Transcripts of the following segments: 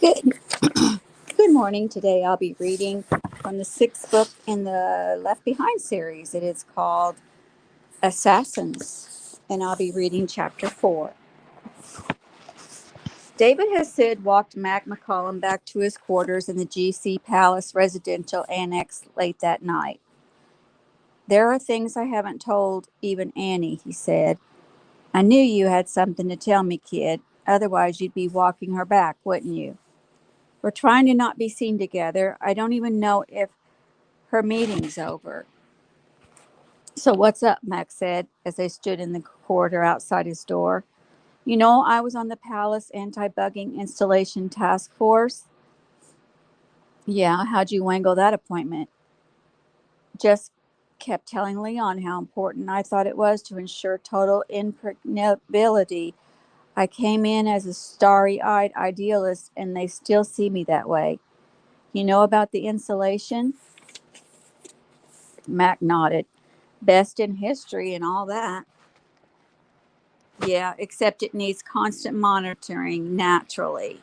Good, good morning. Today I'll be reading from the sixth book in the Left Behind series. It is called Assassins, and I'll be reading chapter 4. David Hassid walked Mac McCollum back to his quarters in the GC Palace residential annex late that night. There are things I haven't told even Annie, he said. I knew you had something to tell me, kid. Otherwise, you'd be walking her back, wouldn't you? We're trying to not be seen together. I don't even know if her meeting's over. So what's up? Max said as they stood in the corridor outside his door. You know, I was on the Palace Anti-Bugging Installation Task Force. Yeah, how'd you wangle that appointment? Just kept telling Leon how important I thought it was to ensure total impregnability. I came in as a starry-eyed idealist, and they still see me that way. You know about the insulation? Mac nodded. Best in history and all that. Yeah, except it needs constant monitoring naturally.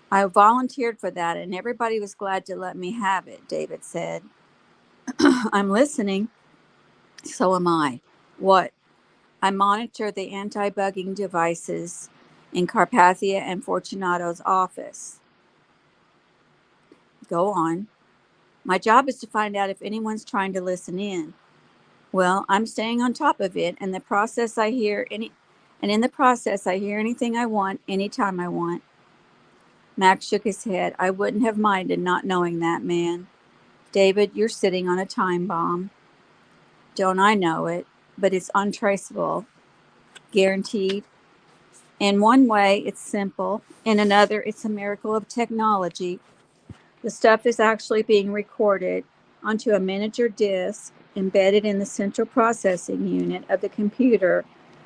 I volunteered for that and everybody was glad to let me have it, David said. I'm listening. So am I. What? I monitor the anti bugging devices in Carpathia and Fortunato's office. Go on. My job is to find out if anyone's trying to listen in. Well, I'm staying on top of it, and in the process I hear anything I want, anytime I want. Max shook his head. I wouldn't have minded not knowing that, man. David, you're sitting on a time bomb. Don't I know it? But it's untraceable. Guaranteed. In one way, it's simple. In another, it's a miracle of technology. The stuff is actually being recorded onto a miniature disk embedded in the central processing unit of the computer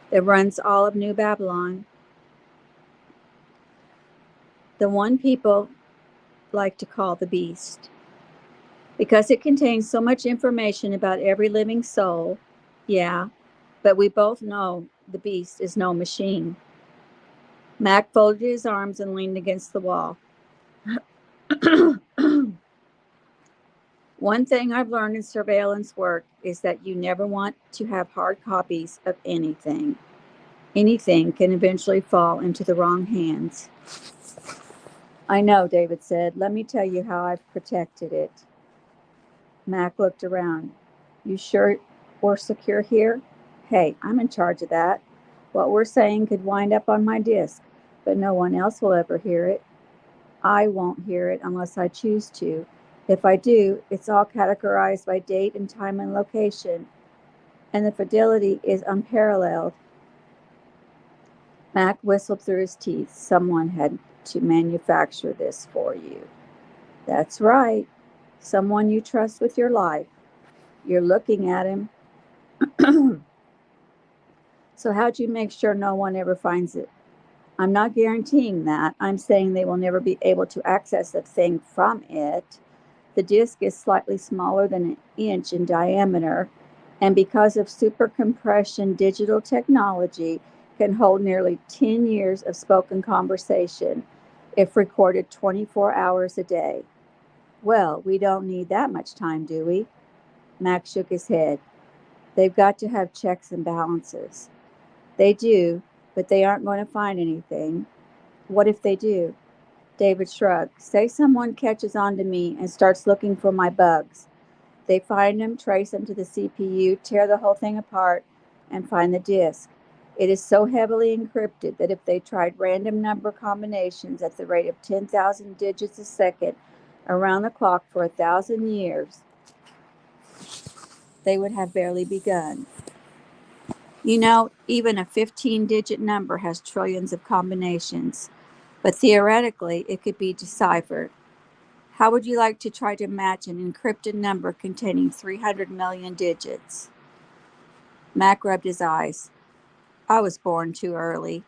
that runs all of New Babylon. The one people like to call the beast. Because it contains so much information about every living soul. Yeah, but we both know the beast is no machine. Mac folded his arms and leaned against the wall. One thing I've learned in surveillance work is that you never want to have hard copies of anything. Anything can eventually fall into the wrong hands. I know, David said. Let me tell you how I've protected it. Mac looked around. You sure we're secure here? Hey, I'm in charge of that. What we're saying could wind up on my disk, but no one else will ever hear it. I won't hear it unless I choose to. If I do, it's all categorized by date and time and location, and the fidelity is unparalleled. Mac whistled through his teeth. Someone had to manufacture this for you. That's right. Someone you trust with your life. You're looking at him. So how'd you make sure no one ever finds it? I'm not guaranteeing that. I'm saying they will never be able to access a thing from it. The disk is slightly smaller than an inch in diameter, and because of supercompression digital technology, can hold nearly 10 years of spoken conversation if recorded 24 hours a day. Well, we don't need that much time, do we? Max shook his head. They've got to have checks and balances. They do, but they aren't going to find anything. What if they do? David shrugged. Say someone catches on to me and starts looking for my bugs. They find them, trace them to the CPU, tear the whole thing apart, and find the disk. It is so heavily encrypted that if they tried random number combinations at the rate of 10,000 digits a second around the clock for 1,000 years, they would have barely begun. You know, even a 15-digit number has trillions of combinations, but theoretically it could be deciphered. How would you like to try to match an encrypted number containing 300 million digits? Mac rubbed his eyes. I was born too early.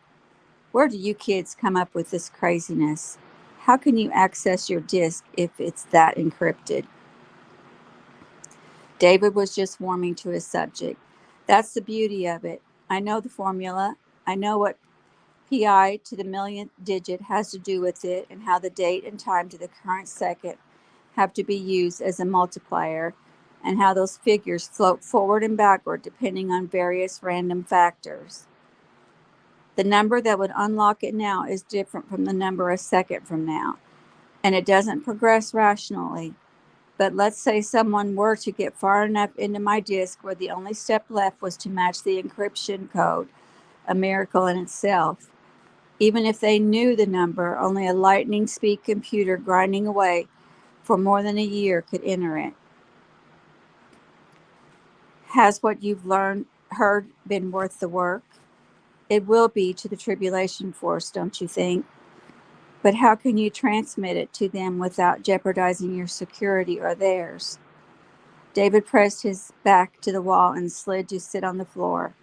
Where do you kids come up with this craziness? How can you access your disk if it's that encrypted? David was just warming to his subject. That's the beauty of it. I know the formula. I know what pi to the millionth digit has to do with it, and how the date and time to the current second have to be used as a multiplier, and how those figures float forward and backward depending on various random factors. The number that would unlock it now is different from the number a second from now, and it doesn't progress rationally. But let's say someone were to get far enough into my disk where the only step left was to match the encryption code, a miracle in itself. Even if they knew the number, only a lightning speed computer grinding away for more than a year could enter it. Has what you've heard been worth the work? It will be to the tribulation force, don't you think? But how can you transmit it to them without jeopardizing your security or theirs? David pressed his back to the wall and slid to sit on the floor.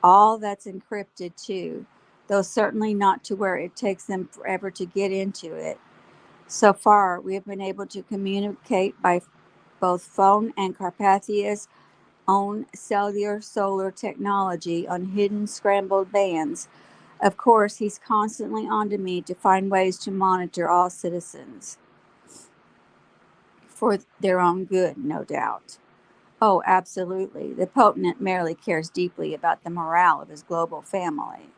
All that's encrypted, too, though certainly not to where it takes them forever to get into it. So far, we have been able to communicate by both phone and Carpathia's own cellular solar technology on hidden scrambled bands. Of course, he's constantly on to me to find ways to monitor all citizens. For their own good, no doubt. Oh, absolutely. The Potentate merely cares deeply about the morale of his global family.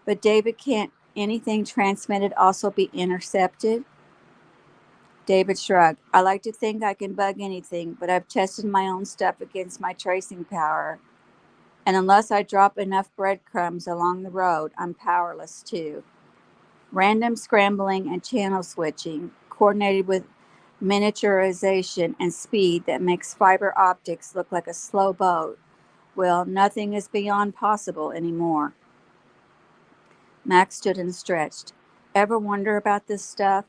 But David, can't anything transmitted also be intercepted? David shrugged. I like to think I can bug anything, but I've tested my own stuff against my tracing power. And unless I drop enough breadcrumbs along the road, I'm powerless too. Random scrambling and channel switching, coordinated with miniaturization and speed that makes fiber optics look like a slow boat. Well, nothing is beyond possible anymore. Max stood and stretched. Ever wonder about this stuff?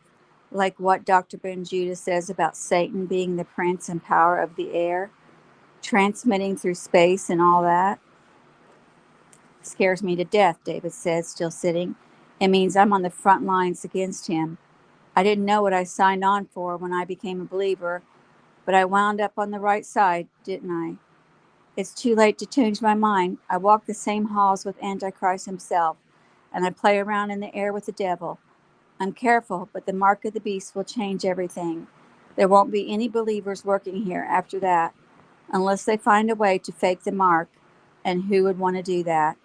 Like what Dr. Ben Judah says about Satan being the prince and power of the air, transmitting through space and all that? Scares me to death, David said, still sitting. It means I'm on the front lines against him. I didn't know what I signed on for when I became a believer, but I wound up on the right side, didn't I? It's too late to change my mind. I walk the same halls with Antichrist himself, and I play around in the air with the devil. I'm careful, but the mark of the beast will change everything. There won't be any believers working here after that, unless they find a way to fake the mark, and who would want to do that?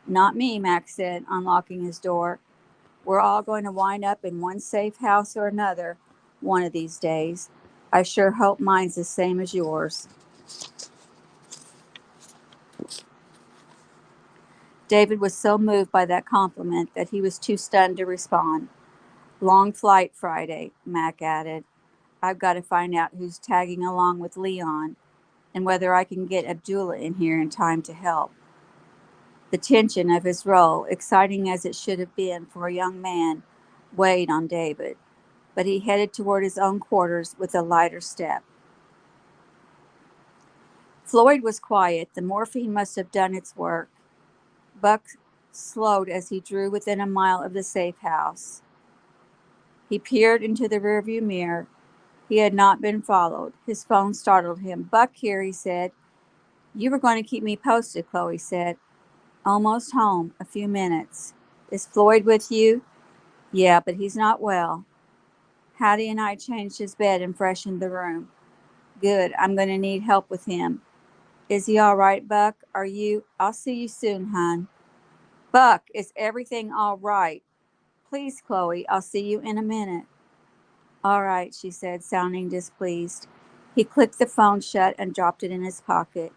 Not me, Max said, unlocking his door. We're all going to wind up in one safe house or another one of these days. I sure hope mine's the same as yours. David was so moved by that compliment that he was too stunned to respond. Long flight Friday, Mac added. I've got to find out who's tagging along with Leon and whether I can get Abdullah in here in time to help. The tension of his role, exciting as it should have been for a young man, weighed on David, but he headed toward his own quarters with a lighter step. Floyd was quiet. The morphine must have done its work. Buck slowed as he drew within a mile of the safe house. He peered into the rearview mirror. He had not been followed. His phone startled him. Buck here, he said. You were going to keep me posted, Chloe said. Almost home. A few minutes. Is Floyd with you? Yeah, but he's not well. Hattie and I changed his bed and freshened the room. Good. I'm going to need help with him. Is he all right, Buck? Are you? I'll see you soon, hon. Buck, is everything all right? Please, Chloe, I'll see you in a minute. All right, she said, sounding displeased. He clicked the phone shut and dropped it in his pocket.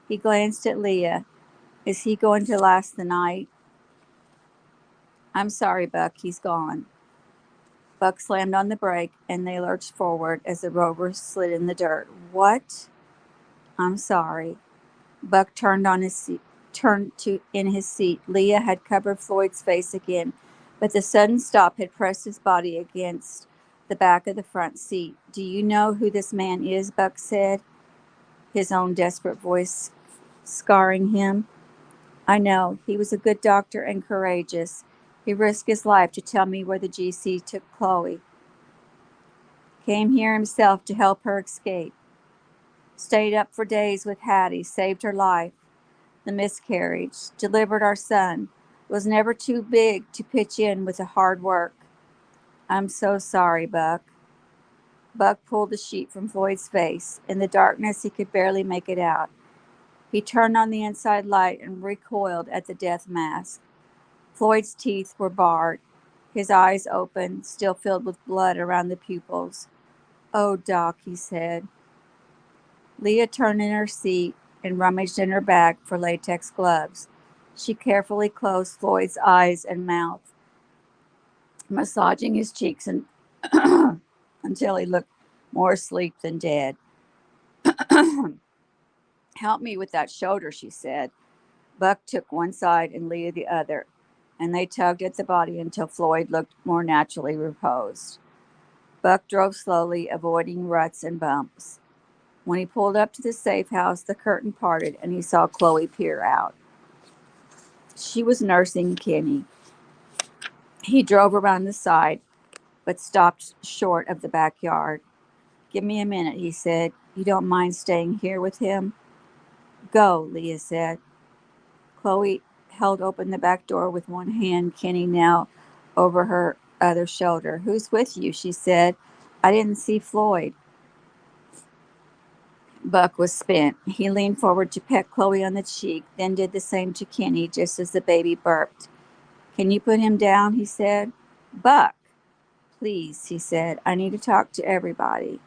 He glanced at Leah. Is he going to last the night? I'm sorry, Buck, he's gone. Buck slammed on the brake, and they lurched forward as the Rover slid in the dirt. What? I'm sorry. Buck turned in his seat. Leah had covered Floyd's face again, but the sudden stop had pressed his body against the back of the front seat. Do you know who this man is? Buck said, his own desperate voice scarring him. I know. He was a good doctor and courageous. He risked his life to tell me where the GC took Chloe. Came here himself to help her escape. Stayed up for days with Hattie, saved her life, the miscarriage, delivered our son. Was never too big to pitch in with the hard work. I'm so sorry, Buck. Buck pulled the sheet from Floyd's face. In the darkness, he could barely make it out. He turned on the inside light and recoiled at the death mask. Floyd's teeth were barred, his eyes open, still filled with blood around the pupils. Oh, Doc, he said. Leah turned in her seat and rummaged in her bag for latex gloves. She carefully closed Floyd's eyes and mouth, massaging his cheeks and until he looked more asleep than dead. Help me with that shoulder, she said. Buck took one side and Leah the other, and they tugged at the body until Floyd looked more naturally reposed. Buck drove slowly, avoiding ruts and bumps. When he pulled up to the safe house, the curtain parted and he saw Chloe peer out. She was nursing Kenny. He drove around the side, but stopped short of the backyard. Give me a minute, he said. You don't mind staying here with him? Go, Leah said. Chloe held open the back door with one hand, Kenny now over her other shoulder. Who's with you? She said. I didn't see Floyd. Buck was spent. He leaned forward to peck Chloe on the cheek, then did the same to Kenny just as the baby burped. Can you put him down? He said. Buck, please, he said. I need to talk to everybody.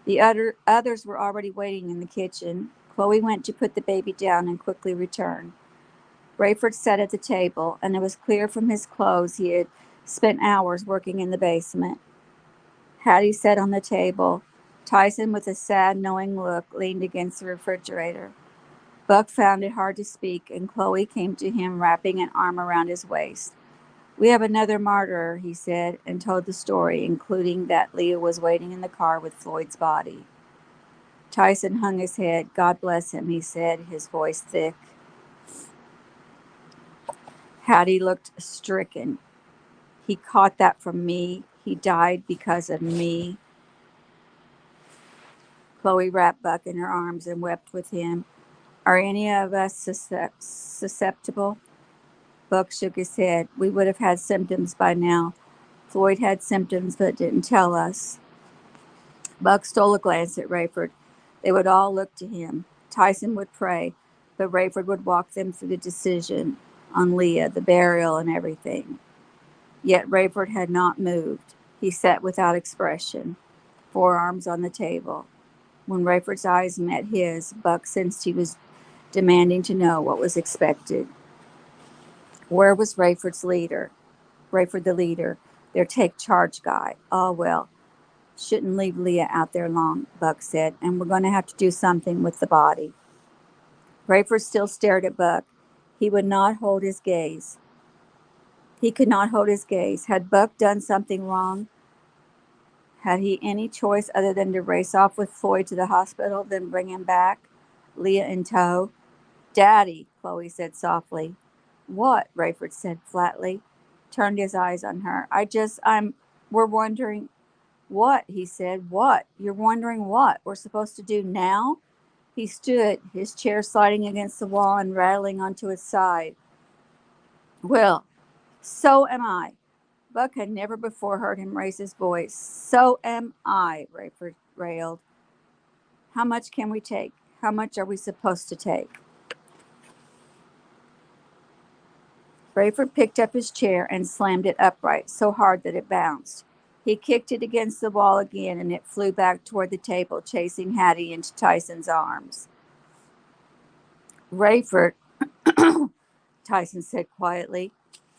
The others were already waiting in the kitchen. Chloe went to put the baby down and quickly returned. Rayford sat at the table, and it was clear from his clothes he had spent hours working in the basement. Hattie sat on the table. Tyson, with a sad, knowing look, leaned against the refrigerator. Buck found it hard to speak, and Chloe came to him, wrapping an arm around his waist. We have another martyr, he said, and told the story, including that Leah was waiting in the car with Floyd's body. Tyson hung his head. God bless him, he said, his voice thick. Hattie looked stricken. He caught that from me. He died because of me. Chloe wrapped Buck in her arms and wept with him. Are any of us susceptible? Buck shook his head. We would have had symptoms by now. Floyd had symptoms but didn't tell us. Buck stole a glance at Rayford. They would all look to him. Tyson would pray, but Rayford would walk them through the decision on Leah, the burial, and everything. Yet Rayford had not moved. He sat without expression, forearms on the table. When Rayford's eyes met his, Buck sensed he was demanding to know what was expected. Where was Rayford's leader? Rayford the leader, their take charge guy. Oh, well, shouldn't leave Leah out there long, Buck said, and we're going to have to do something with the body. Rayford still stared at Buck. He would not hold his gaze. He could not hold his gaze. Had Buck done something wrong? Had he any choice other than to race off with Floyd to the hospital, then bring him back, Leah in tow? Daddy, Chloe said softly. What? Rayford said flatly, turned his eyes on her. We're wondering. What? He said. What? You're wondering what? We're supposed to do now? He stood, his chair sliding against the wall and rattling onto its side. Well, so am I. Buck had never before heard him raise his voice. So am I, Rayford railed. How much can we take? How much are we supposed to take? Rayford picked up his chair and slammed it upright so hard that it bounced. He kicked it against the wall again, and it flew back toward the table, chasing Hattie into Tyson's arms. Rayford, Tyson said quietly.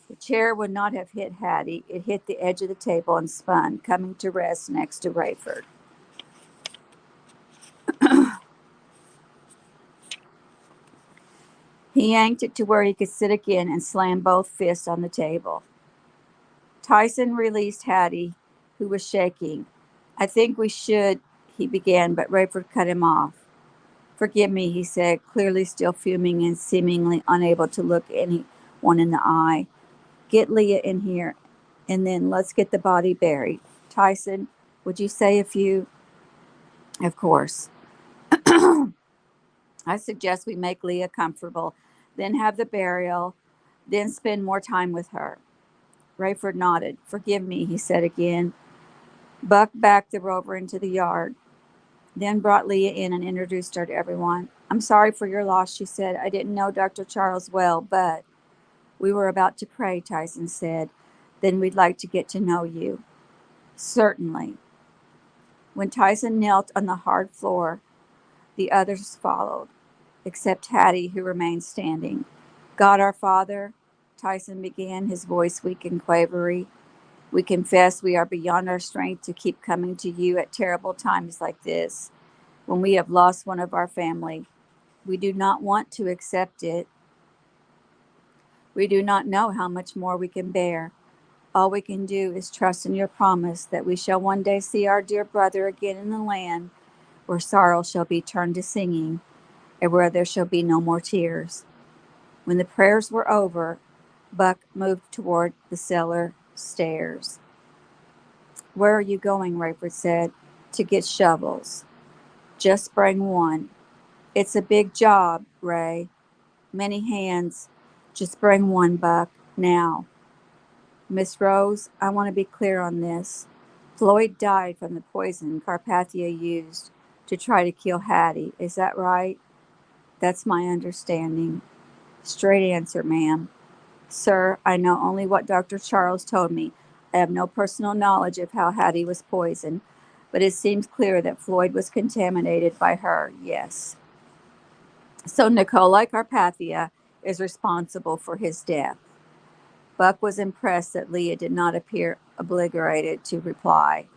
The chair would not have hit Hattie. It hit the edge of the table and spun, coming to rest next to Rayford. He yanked it to where he could sit again and slammed both fists on the table. Tyson released Hattie, who was shaking. I think we should, he began, but Rayford cut him off. Forgive me, he said, clearly still fuming and seemingly unable to look anyone in the eye. Get Leah in here, and then let's get the body buried. Tyson, would you say a few? Of course. I suggest we make Leah comfortable, then have the burial. then spend more time with her. Rayford nodded. Forgive me, he said again. Buck backed the rover into the yard, then brought Leah in and introduced her to everyone. I'm sorry for your loss, she said. I didn't know Dr. Charles well, but we were about to pray, Tyson said. Then we'd like to get to know you. Certainly. When Tyson knelt on the hard floor, the others followed, except Hattie, who remained standing. God our Father, Tyson began, his voice weak and quavery. We confess we are beyond our strength to keep coming to you at terrible times like this, when we have lost one of our family. We do not want to accept it. We do not know how much more we can bear. All we can do is trust in your promise that we shall one day see our dear brother again in the land where sorrow shall be turned to singing and where there shall be no more tears. When the prayers were over, Buck moved toward the cellar stairs. Where are you going? Rayford said. To get shovels. Just bring one. It's a big job, Ray. Many hands. Just bring one, Buck. Now. Miss Rose, I want to be clear on this. Floyd died from the poison Carpathia used to try to kill Hattie. Is that right? That's my understanding. Straight answer, ma'am. Sir, I know only what Dr. Charles told me. I have no personal knowledge of how Hattie was poisoned, but it seems clear that Floyd was contaminated by her, yes. So Nikolai Carpathia is responsible for his death. Buck was impressed that Leah did not appear obligated to reply.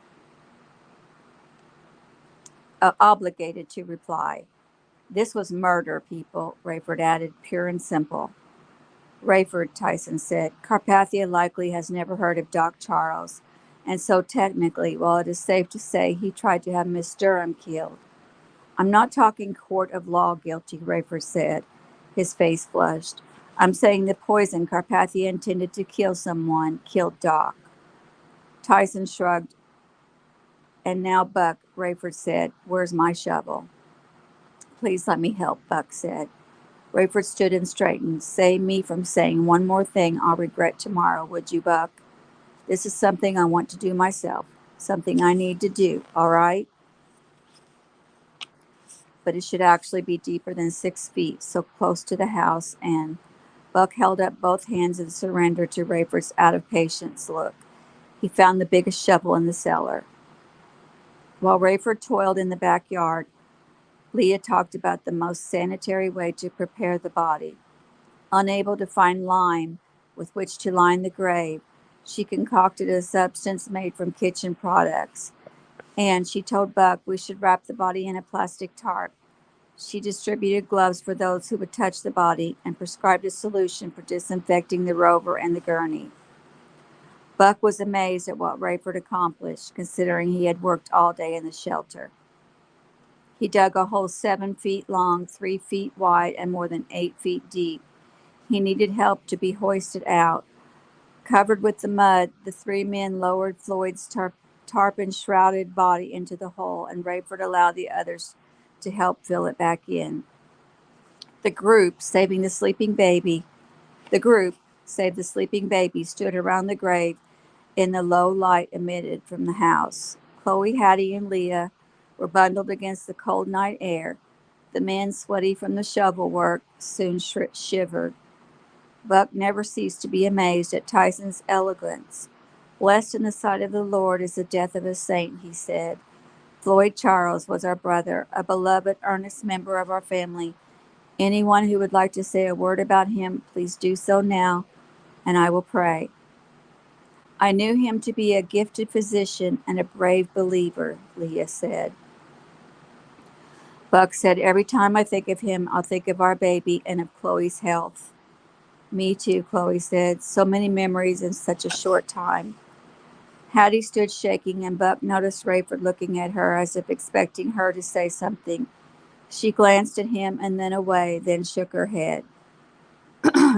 This was murder, people, Rayford added, pure and simple. Rayford, Tyson said, Carpathia likely has never heard of Doc Charles, and so technically, while it is safe to say he tried to have Miss Durham killed. I'm not talking court of law guilty, Rayford said. His face flushed. I'm saying the poison Carpathia intended to kill someone killed Doc. Tyson shrugged. And now, Buck, Rayford said, where's my shovel? Please let me help, Buck said. Rayford stood and straightened. Save me from saying one more thing I'll regret tomorrow, would you, Buck? This is something I want to do myself. Something I need to do, all right? But it should actually be deeper than 6 feet, so close to the house, and Buck held up both hands in surrender to Rayford's out-of-patience look. He found the biggest shovel in the cellar. While Rayford toiled in the backyard, Leah talked about the most sanitary way to prepare the body. Unable to find lime with which to line the grave, she concocted a substance made from kitchen products. And she told Buck we should wrap the body in a plastic tarp. She distributed gloves for those who would touch the body and prescribed a solution for disinfecting the rover and the gurney. Buck was amazed at what Rayford accomplished, considering he had worked all day in the shelter. He dug a hole 7 feet long, 3 feet wide, and more than 8 feet deep. He needed help to be hoisted out. Covered with the mud, the 3 men lowered Floyd's tarpon-shrouded body into the hole, and Rayford allowed the others to help fill it back in. The group, save the sleeping baby, stood around the grave in the low light emitted from the house. Chloe, Hattie, and Leah were bundled against the cold night air. The men, sweaty from the shovel work, soon shivered. Buck never ceased to be amazed at Tyson's eloquence. Blessed in the sight of the Lord is the death of a saint, he said. Floyd Charles was our brother, a beloved, earnest member of our family. Anyone who would like to say a word about him, please do so now, and I will pray. I knew him to be a gifted physician and a brave believer, Leah said. Buck said, every time I think of him, I'll think of our baby and of Chloe's health. Me too, Chloe said. So many memories in such a short time. Hattie stood shaking, and Buck noticed Rayford looking at her as if expecting her to say something. She glanced at him and then away, then shook her head.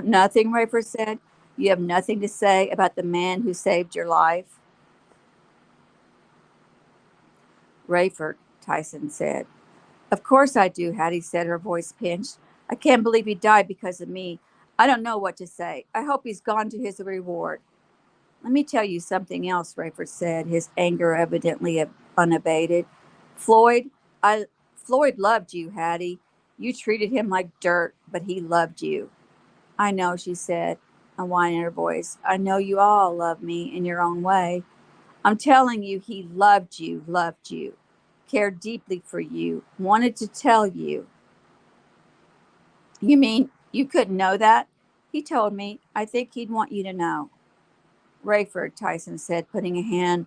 Nothing, Rayford said. You have nothing to say about the man who saved your life? Rayford, Tyson said. Of course I do, Hattie said, her voice pinched. I can't believe he died because of me. I don't know what to say. I hope he's gone to his reward. Let me tell you something else, Rayford said, his anger evidently unabated. Floyd, I Floyd loved you, Hattie. You treated him like dirt, but he loved you. I know, she said, a whine in her voice. I know you all love me in your own way. I'm telling you, he loved you, cared deeply for you, wanted to tell you. You mean you couldn't know that? He told me. I think he'd want you to know. Rayford, Tyson said, putting a hand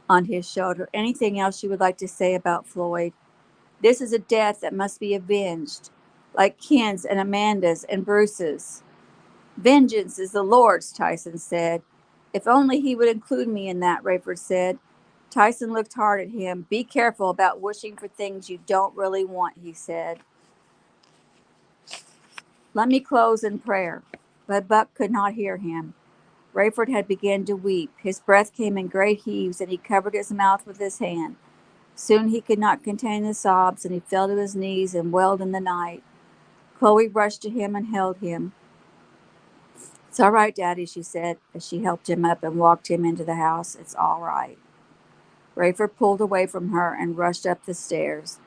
on his shoulder. Anything else you would like to say about Floyd? This is a death that must be avenged, like Ken's and Amanda's and Bruce's. Vengeance is the Lord's, Tyson said. If only he would include me in that, Rayford said. Tyson looked hard at him. Be careful about wishing for things you don't really want, he said. Let me close in prayer. But Buck could not hear him. Rayford had begun to weep. His breath came in great heaves, and he covered his mouth with his hand. Soon he could not contain the sobs, and he fell to his knees and wailed in the night. Chloe rushed to him and held him. It's all right, Daddy, she said, as she helped him up and walked him into the house. It's all right. Rayford pulled away from her and rushed up the stairs.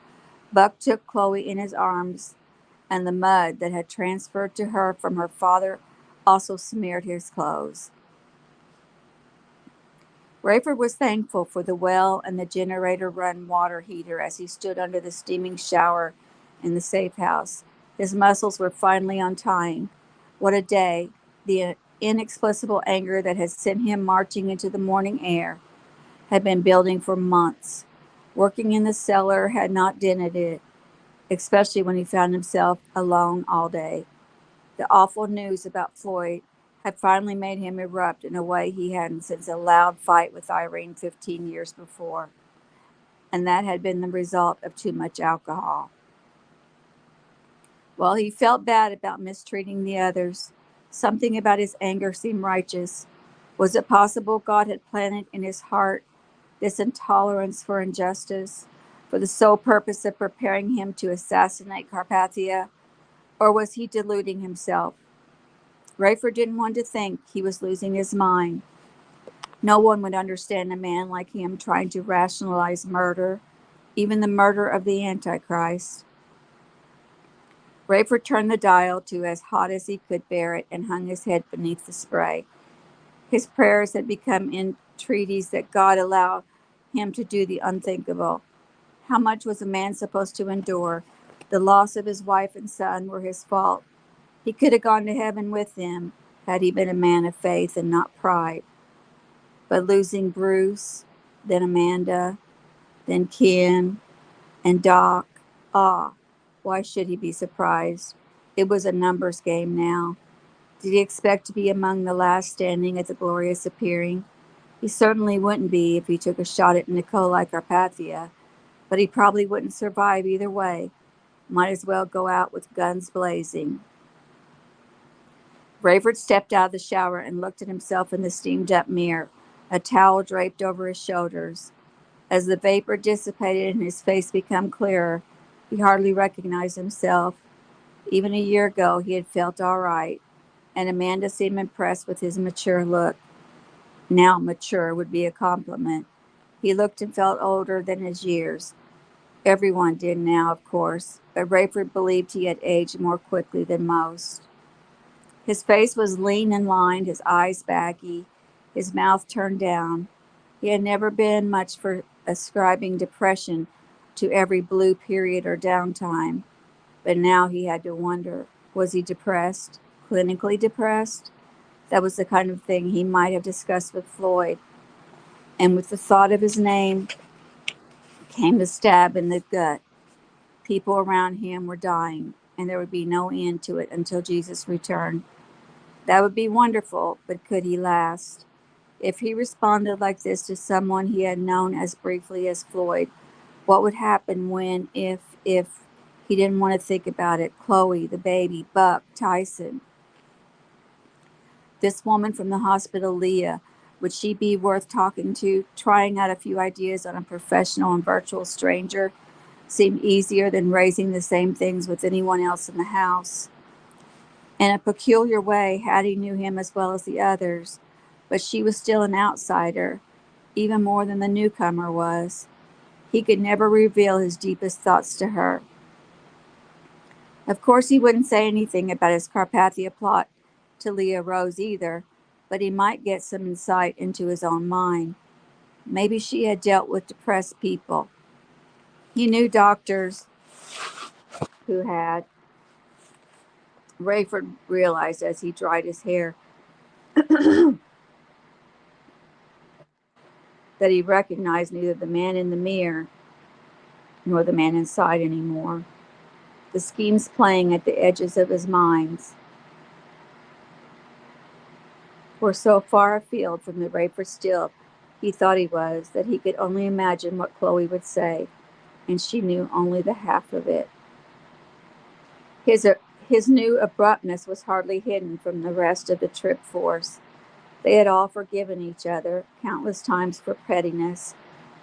Buck took Chloe in his arms, and the mud that had transferred to her from her father also smeared his clothes. Rayford was thankful for the well and the generator-run water heater as he stood under the steaming shower in the safe house. His muscles were finally untying. What a day! The inexplicable anger that had sent him marching into the morning air had been building for months. Working in the cellar had not dented it, especially when he found himself alone all day. The awful news about Floyd had finally made him erupt in a way he hadn't since a loud fight with Irene 15 years before, and that had been the result of too much alcohol. While he felt bad about mistreating the others, something about his anger seemed righteous. Was it possible God had planted in his heart this intolerance for injustice for the sole purpose of preparing him to assassinate Carpathia? Or was he deluding himself? Rayford didn't want to think he was losing his mind. No one would understand a man like him trying to rationalize murder, even the murder of the Antichrist. Rayford turned the dial to as hot as he could bear it and hung his head beneath the spray. His prayers had become entreaties that God allow him to do the unthinkable. How much was a man supposed to endure? The loss of his wife and son were his fault. He could have gone to heaven with them had he been a man of faith and not pride. But losing Bruce, then Amanda, then Ken, and Doc, why should he be surprised? It was a numbers game now. Did he expect to be among the last standing at the glorious appearing? He certainly wouldn't be if he took a shot at Nikolai Carpathia, but he probably wouldn't survive either way. Might as well go out with guns blazing. Rayford stepped out of the shower and looked at himself in the steamed-up mirror, a towel draped over his shoulders. As the vapor dissipated and his face became clearer, he hardly recognized himself. Even a year ago, he had felt all right, and Amanda seemed impressed with his mature look. Now mature would be a compliment. He looked and felt older than his years. Everyone did now, of course, but Rayford believed he had aged more quickly than most. His face was lean and lined, his eyes baggy, his mouth turned down. He had never been much for ascribing depression to every blue period or downtime, but now he had to wonder, was he depressed, clinically depressed? That was the kind of thing he might have discussed with Floyd, and with the thought of his name came a stab in the gut. People around him were dying, and there would be no end to it until Jesus returned. That would be wonderful, but could he last? If he responded like this to someone he had known as briefly as Floyd, what would happen when, if he didn't want to think about it? Chloe, the baby, Buck, Tyson. This woman from the hospital, Leah, would she be worth talking to? Trying out a few ideas on a professional and virtual stranger seemed easier than raising the same things with anyone else in the house. In a peculiar way, Hattie knew him as well as the others, but she was still an outsider, even more than the newcomer was. He could never reveal his deepest thoughts to her. Of course, he wouldn't say anything about his Carpathia plot to Leah Rose either, but he might get some insight into his own mind. Maybe she had dealt with depressed people. He knew doctors who had. Rayford realized as he dried his hair that he recognized neither the man in the mirror nor the man inside anymore. The schemes playing at the edges of his minds were so far afield from the Rayford Still he thought he was that he could only imagine what Chloe would say, and she knew only the half of it. His new abruptness was hardly hidden from the rest of the Trip force. They had all forgiven each other countless times for pettiness,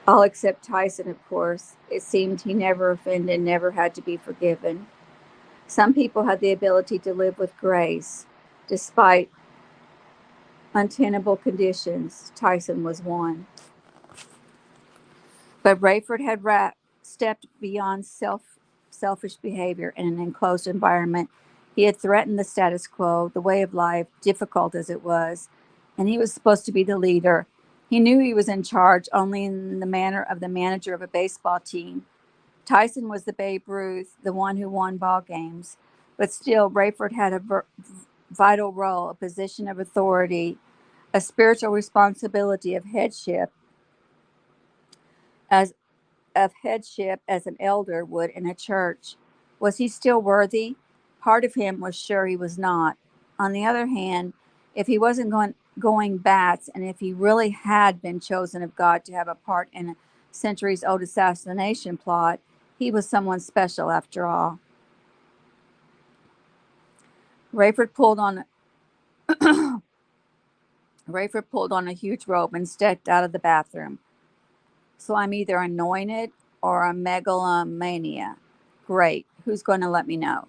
all except Tyson, of course. It seemed he never offended, never had to be forgiven. Some people had the ability to live with grace, despite untenable conditions. Tyson was one. But Rayford had stepped beyond selfish behavior in an enclosed environment. He had threatened the status quo, the way of life, difficult as it was, and he was supposed to be the leader. He knew he was in charge only in the manner of the manager of a baseball team. Tyson was the Babe Ruth, the one who won ball games. But still, Rayford had a vital role, a position of authority, a spiritual responsibility of headship, as an elder would in a church. Was he still worthy? Part of him was sure he was not. On the other hand, if he wasn't going bats, and if he really had been chosen of God to have a part in a centuries-old assassination plot, he was someone special after all. Rayford pulled on a huge robe and stepped out of the bathroom. So I'm either anointed or a megalomania. Great. Who's going to let me know?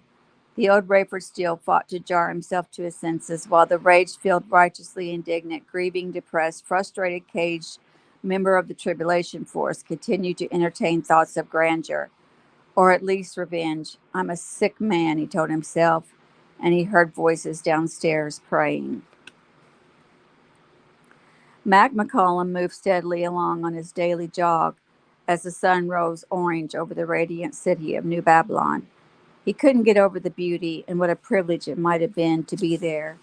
The old Rayford Steele fought to jar himself to his senses, while the rage-filled, righteously indignant, grieving, depressed, frustrated, caged member of the Tribulation Force continued to entertain thoughts of grandeur, or at least revenge. I'm a sick man, he told himself, and he heard voices downstairs praying. Mac McCollum moved steadily along on his daily jog as the sun rose orange over the radiant city of New Babylon. He couldn't get over the beauty and what a privilege it might have been to be there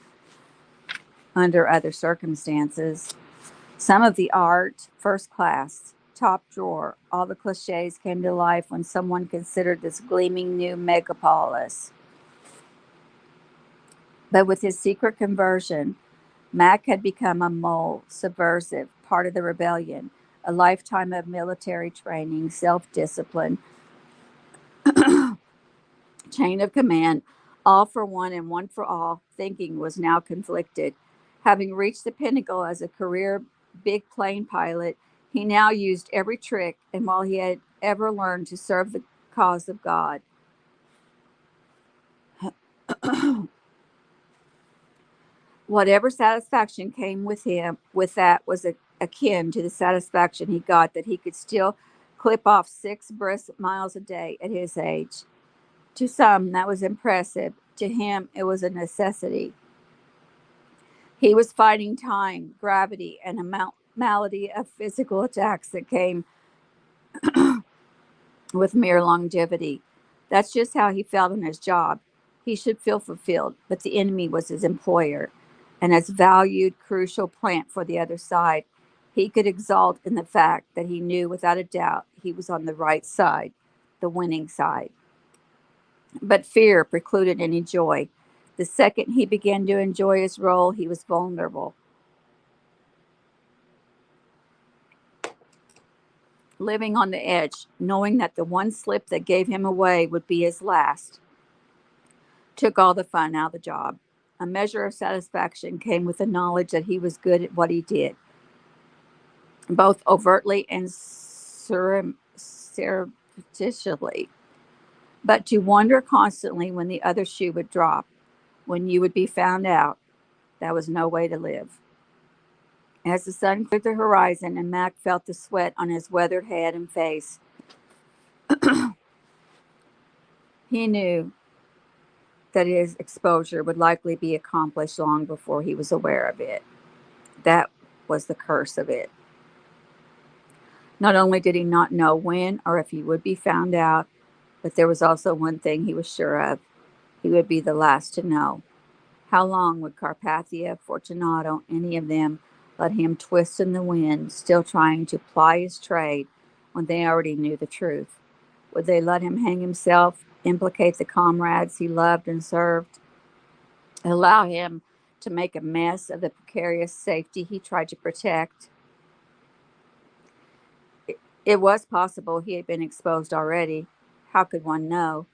under other circumstances. Some of the art, first class, top drawer, all the cliches came to life when someone considered this gleaming new megapolis. But with his secret conversion, Mac had become a mole, subversive, part of the rebellion, a lifetime of military training, self-discipline, chain of command, all for one and one for all, thinking was now conflicted. Having reached the pinnacle as a career big plane pilot, he now used every trick and while he had ever learned to serve the cause of God. Whatever satisfaction came with that was akin to the satisfaction he got that he could still clip off 6 brisk miles a day at his age. To some, that was impressive. To him, it was a necessity. He was fighting time, gravity, and a malady of physical attacks that came with mere longevity. That's just how he felt in his job. He should feel fulfilled, but the enemy was his employer. And as valued, crucial plant for the other side, he could exult in the fact that he knew without a doubt he was on the right side, the winning side. But fear precluded any joy. The second he began to enjoy his role, he was vulnerable. Living on the edge, knowing that the one slip that gave him away would be his last, took all the fun out of the job. A measure of satisfaction came with the knowledge that he was good at what he did, both overtly and surreptitiously. But to wonder constantly when the other shoe would drop, when you would be found out. That was no way to live. As the sun cleared the horizon and Mac felt the sweat on his weathered head and face, he knew that his exposure would likely be accomplished long before he was aware of it. That was the curse of it. Not only did he not know when or if he would be found out, but there was also one thing he was sure of. He would be the last to know. How long would Carpathia, Fortunato, any of them let him twist in the wind, still trying to ply his trade when they already knew the truth? Would they let him hang himself, implicate the comrades he loved and served, allow him to make a mess of the precarious safety he tried to protect? It was possible he had been exposed already. How could one know?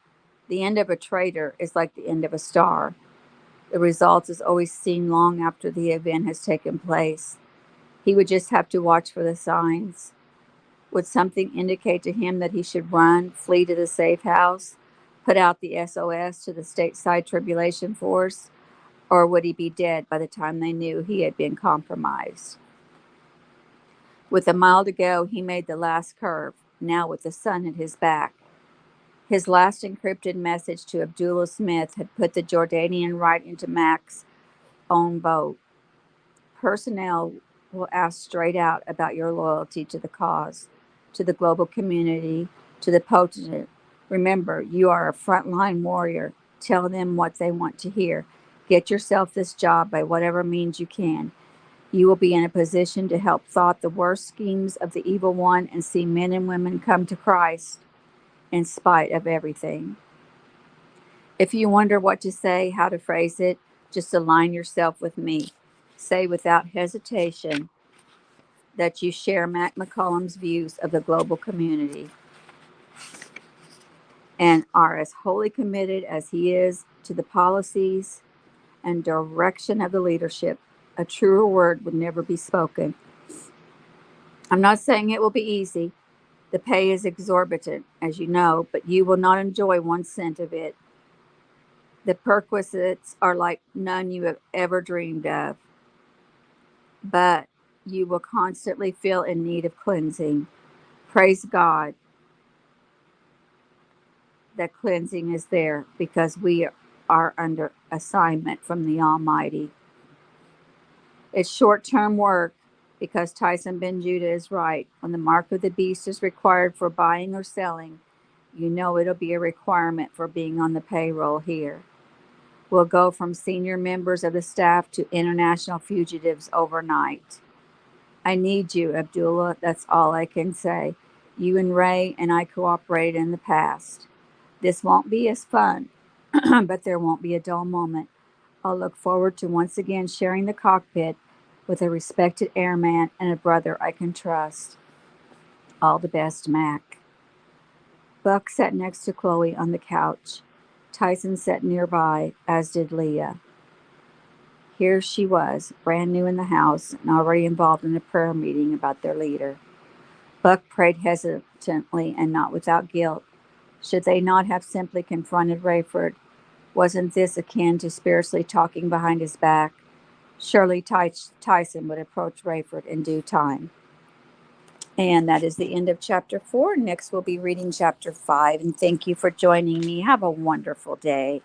The end of a traitor is like the end of a star. The result is always seen long after the event has taken place. He would just have to watch for the signs. Would something indicate to him that he should run, flee to the safe house, put out the SOS to the stateside tribulation force, or would he be dead by the time they knew he had been compromised? With a mile to go, he made the last curve, now with the sun at his back. His last encrypted message to Abdullah Smith had put the Jordanian right into Mac's own boat. Personnel will ask straight out about your loyalty to the cause, to the global community, to the potent. Remember, you are a frontline warrior. Tell them what they want to hear. Get yourself this job by whatever means you can. You will be in a position to help thwart the worst schemes of the evil one and see men and women come to Christ in spite of everything. If you wonder what to say, how to phrase it, just align yourself with me. Say without hesitation that you share Mac McCollum's views of the global community and are as wholly committed as he is to the policies and direction of the leadership. A truer word would never be spoken. I'm not saying it will be easy. The pay is exorbitant, as you know, but you will not enjoy 1 cent of it. The perquisites are like none you have ever dreamed of, but you will constantly feel in need of cleansing. Praise God that cleansing is there because we are under assignment from the Almighty. It's short-term work because Tyson Ben Judah is right. When the mark of the beast is required for buying or selling, you know it'll be a requirement for being on the payroll here. We'll go from senior members of the staff to international fugitives overnight. I need you, Abdullah. That's all I can say. You and Ray and I cooperated in the past. This won't be as fun, but there won't be a dull moment. I'll look forward to once again sharing the cockpit with a respected airman and a brother I can trust. All the best, Mac. Buck sat next to Chloe on the couch. Tyson sat nearby, as did Leah. Here she was, brand new in the house and already involved in a prayer meeting about their leader. Buck prayed hesitantly and not without guilt. Should they not have simply confronted Rayford? Wasn't this akin to spiritually talking behind his back? Surely Tyson would approach Rayford in due time. And that is the end of chapter 4. Next, we'll be reading chapter 5. And thank you for joining me. Have a wonderful day.